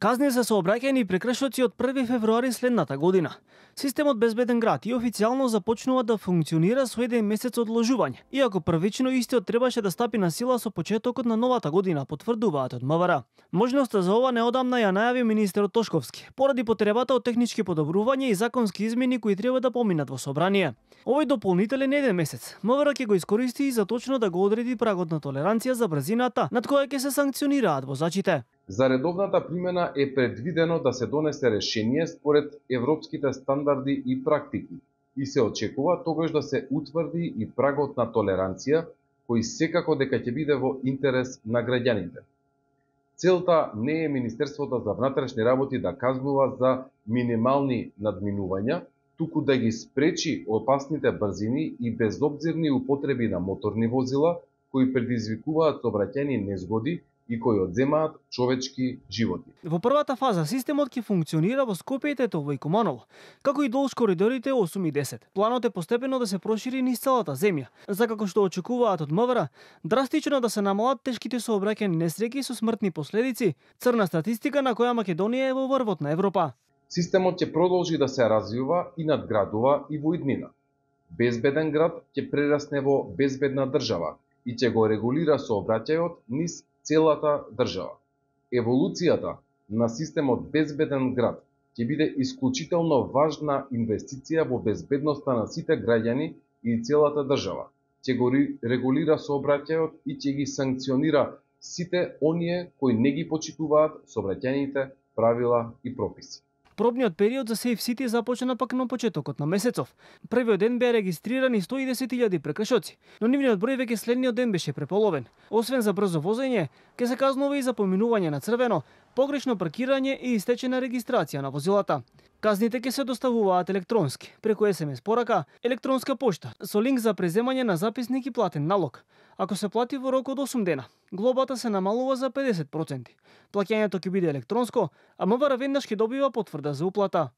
Казни за сообраќајни прекршоци од 1 февруари следната година. Системот Безбеден град и официјално започнува да функционира со 1 месец одложување, иако првично истиот требаше да стапи на сила со почетокот на новата година, потврдуваат од МВР. Можноста за ова неодамна ја најави министерот Тошковски, поради потребата од технички подобрувања и законски измени кои треба да поминат во собрание. Овој дополнителен 1 месец МВР ќе го искористи и за точно да го одреди прагот на толеранција за брзината над која ќе се санкционираат возачите. За редовната примена е предвидено да се донесе решение според европските стандарди и практики и се очекува тогаш да се утврди и прагот на толеранција кој секако дека ќе биде во интерес на граѓаните. Целта не е Министерството за внатрешни работи да казнува за минимални надминувања, туку да ги спречи опасните брзини и безобзирни употреби на моторни возила кои предизвикуваат сообраќајни незгоди и кои одземаат човечки животи. Во првата фаза системот ќе функционира во Скопје и Тетово и Куманово, како и долж коридорите 8 и 10. Планот е постепено да се прошири низ целата земја, за како што очекуваат од МВР, драстично да се намалат тешките сообраќајни несреќи со смртни последици, црна статистика на која Македонија е во врвот на Европа. Системот ќе продолжи да се развива и надградува и во иднина. Безбеден град ќе прерасне во безбедна држава и ќе го регулира сообраќајот низ целата држава. Еволуцијата на системот Безбеден град ќе биде исклучително важна инвестиција во безбедноста на сите граѓани и целата држава. Ќе го регулира сообраќајот и ќе ги санкционира сите оние кои не ги почитуваат сообраќајните правила и прописи. Пробниот период за Safe City започна пак на почетокот на месецов. Првиот ден беа регистрирани 110.000 прекршоци, но нивниот број веќе следниот ден беше преполовен. Освен за брзо возење, ќе се казнува и за поминување на црвено, погрешно паркирање и истечена регистрација на возилата. Казните ќе се доставуваат електронски, преку SMS порака, електронска пошта, со линк за преземање на записник и платен налог. Ако се плати во рок од 8 дена, глобата се намалува за 50%. Плаќањето ќе биде електронско, а МВР веднаш ќе добива потврда за уплата.